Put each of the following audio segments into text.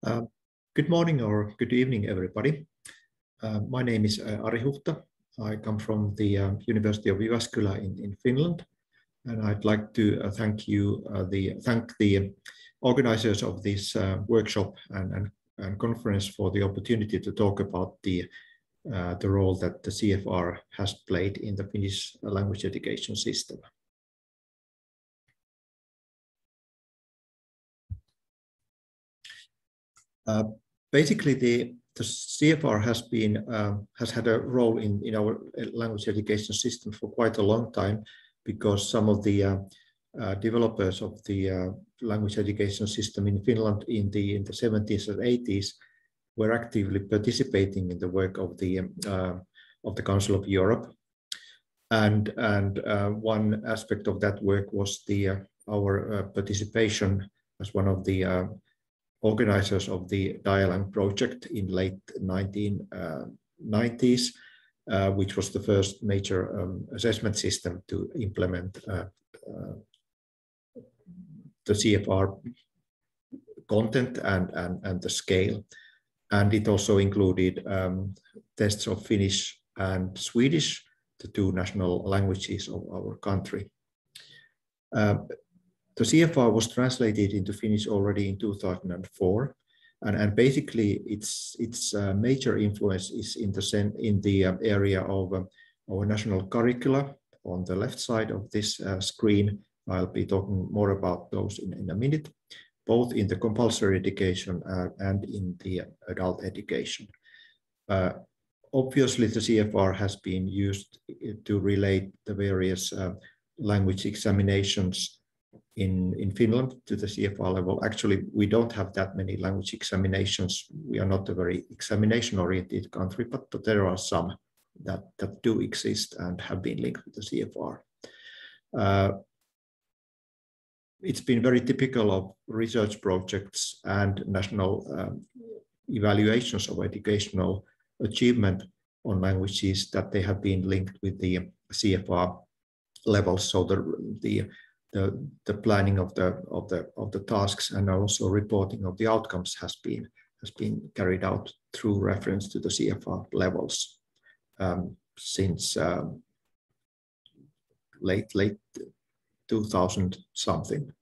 Uh, Good morning or good evening, everybody. My name is Ari Huhta. I come from the University of Jyväskylä in Finland, and I'd like to thank the organizers of this workshop and conference for the opportunity to talk about the role that the CEFR has played in the Finnish language education system. Basically, the CEFR has had a role in our language education system for quite a long time, because some of the developers of the language education system in Finland in the 70s and 80s were actively participating in the work of the Council of Europe, and one aspect of that work was our participation as one of the organizers of the Dialogue project in late 1990s, which was the first major assessment system to implement the CEFR content and the scale. And it also included tests of Finnish and Swedish, the two national languages of our country. The CEFR was translated into Finnish already in 2004, and basically its major influence is in the area of our national curricula on the left side of this screen. I'll be talking more about those in a minute, both in the compulsory education and in the adult education. Obviously, the CEFR has been used to relate the various language examinations in Finland to the CEFR level. Actually, we don't have that many language examinations. We are not a very examination-oriented country, but there are some that do exist and have been linked with the CEFR. It's been very typical of research projects and national evaluations of educational achievement on languages that they have been linked with the CEFR levels. So the planning of the tasks and also reporting of the outcomes has been carried out through reference to the CEFR levels since late 2000 something.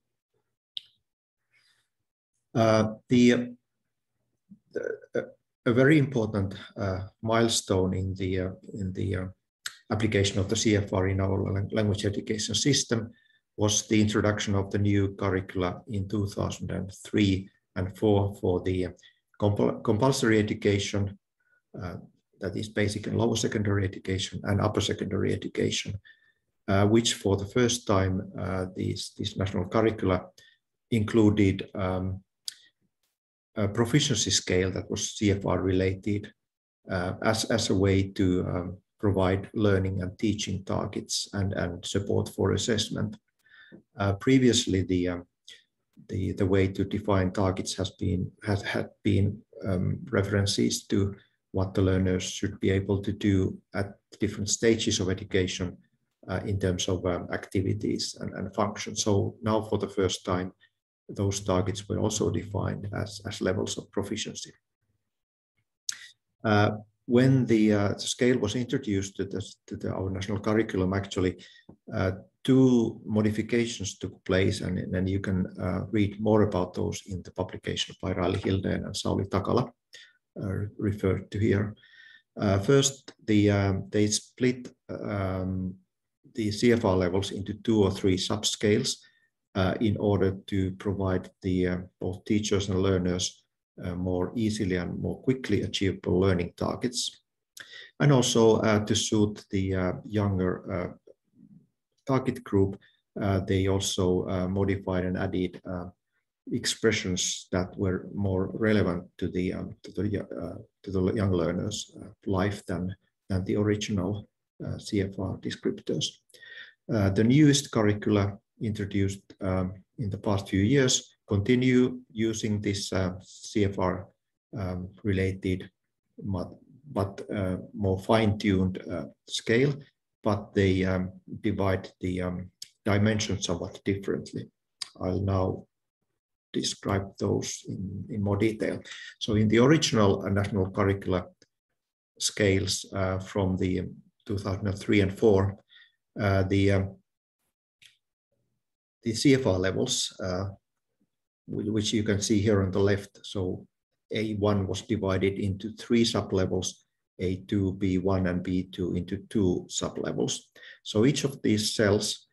A very important milestone in the application of the CEFR in our language education system was the introduction of the new curricula in 2003 and 2004 for the compulsory education, that is basic and lower secondary education and upper secondary education, which for the first time these national curricula included a proficiency scale that was CEFR related as a way to provide learning and teaching targets and support for assessment. Previously, the way to define targets had been references to what the learners should be able to do at different stages of education in terms of activities and functions. So now, for the first time, those targets were also defined as levels of proficiency. When the scale was introduced to our national curriculum, actually, two modifications took place, and you can read more about those in the publication by Raili Hildén and Sauli Takala, referred to here. First, they split the CEFR levels into 2 or 3 subscales in order to provide both teachers and learners more easily and more quickly achievable learning targets, and also to suit the younger target group. They also modified and added expressions that were more relevant to the young learners' life than the original CEFR descriptors. The newest curricula introduced in the past few years continue using this CEFR related but more fine-tuned scale, but they divide the dimensions somewhat differently. I'll now describe those in more detail. So in the original national curricula scales from the 2003 and 4, the CEFR levels, which you can see here on the left. So A1 was divided into 3 sublevels, A2, B1, and B2 into 2 sublevels. So each of these cells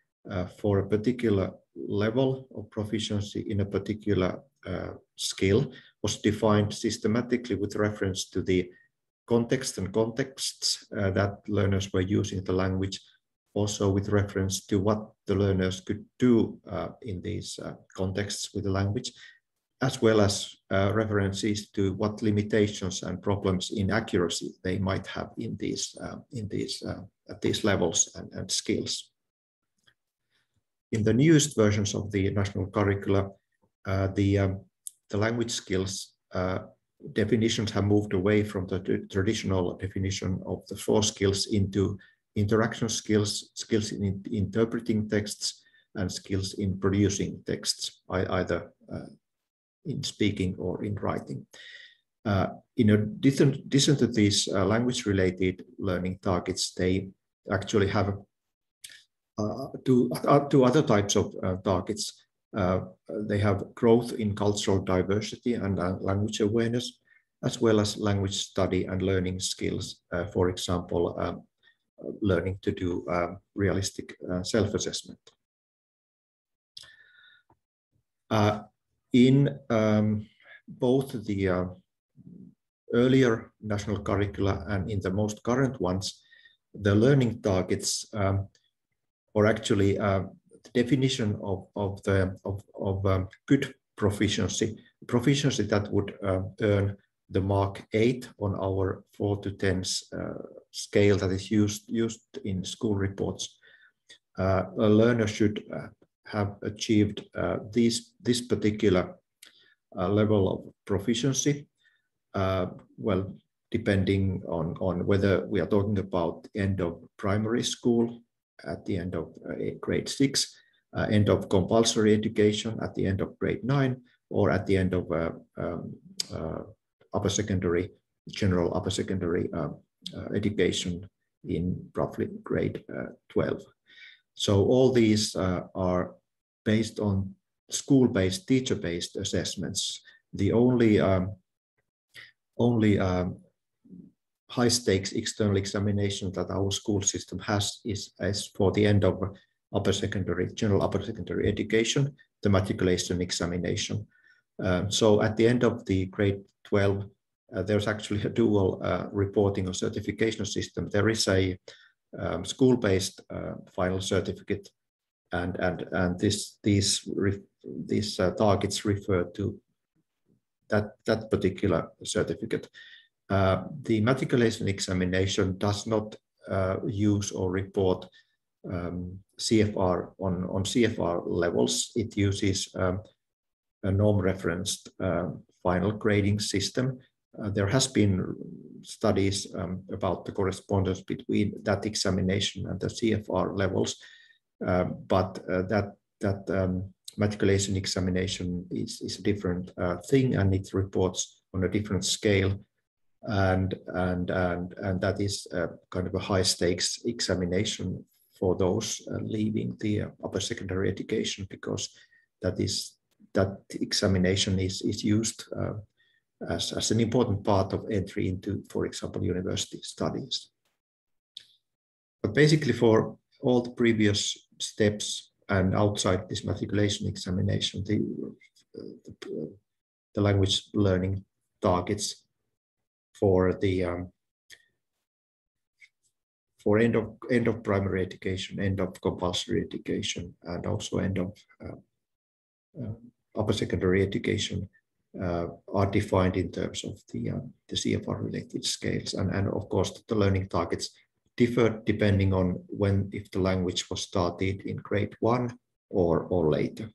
for a particular level of proficiency in a particular skill was defined systematically with reference to the context and contexts that learners were using the language, also with reference to what the learners could do in these contexts with the language, as well as references to what limitations and problems in accuracy they might have in these at these levels and skills. In the newest versions of the national curricula, the language skills definitions have moved away from the traditional definition of the 4 skills into interaction skills, skills in interpreting texts, and skills in producing texts, either in speaking or in writing. In addition to these language-related learning targets, they actually have two other types of targets. They have growth in cultural diversity and language awareness, as well as language study and learning skills. For example, learning to do realistic self-assessment. In both the earlier national curricula and in the most current ones, the learning targets, or actually the definition of good proficiency that would earn the mark 8 on our 4 to 10 scale that is used in school reports. A learner should have achieved this particular level of proficiency, well, depending on whether we are talking about end of primary school, at the end of grade 6, end of compulsory education at the end of grade 9, or at the end of upper secondary, general upper secondary education in roughly grade 12. So all these are based on school-based, teacher-based assessments. The only high-stakes external examination that our school system has is for the end of upper secondary, general upper secondary education, the matriculation examination. So at the end of the grade 12, there's actually a dual reporting or certification system. There is a school-based final certificate, and these targets refer to that particular certificate. The matriculation examination does not use or report CEFR on CEFR levels. It uses a norm-referenced final grading system. There has been studies about the correspondence between that examination and the CEFR levels, but that matriculation examination is a different thing, and it reports on a different scale, and that is kind of a high stakes examination for those leaving the upper secondary education, because that examination is used as an important part of entry into, for example, university studies. But basically, for all the previous steps and outside this matriculation examination, the language learning targets for the for end of primary education, end of compulsory education, and also end of upper secondary education are defined in terms of the CEFR related scales, and of course the learning targets differ depending on if the language was started in grade 1 or later.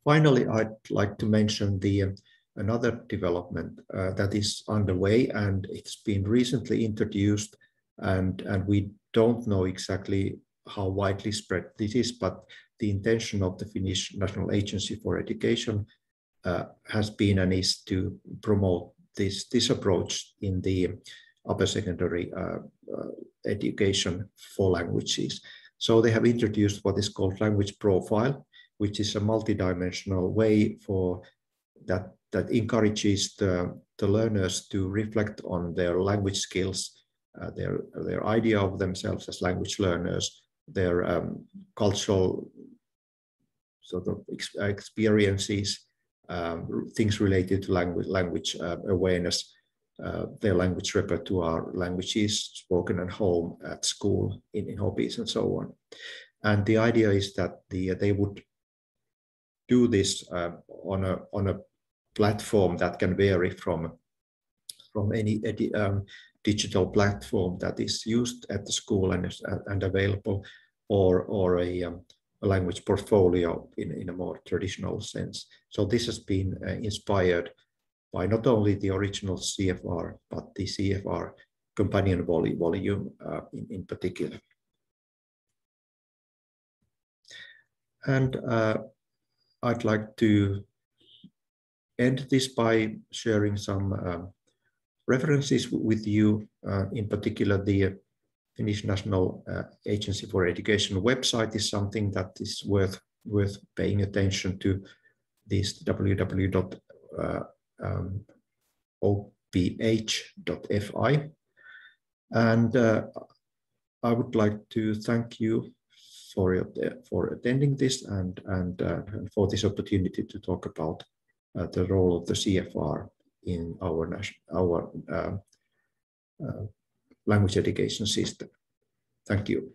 Finally, I'd like to mention another development that is underway, and it's been recently introduced, and we don't know exactly how widely spread this is, but the intention of the Finnish National Agency for Education has been and is to promote this approach in the upper secondary education for languages. So they have introduced what is called language profile, which is a multidimensional way for that encourages the learners to reflect on their language skills, their idea of themselves as language learners, their cultural sort of experiences, things related to language awareness, their language repertoire, languages spoken at home, at school, in hobbies, and so on. And the idea is that they would do this on a platform that can vary from any digital platform that is used at the school and available, or a language portfolio in a more traditional sense. So this has been inspired by not only the original CEFR, but the CEFR companion volume in particular. And I'd like to end this by sharing some references with you, in particular the Finnish National Agency for Education website is something that is worth paying attention to. This www.oph.fi. And I would like to thank you for attending this and for this opportunity to talk about the role of the CEFR in our language education system. Thank you.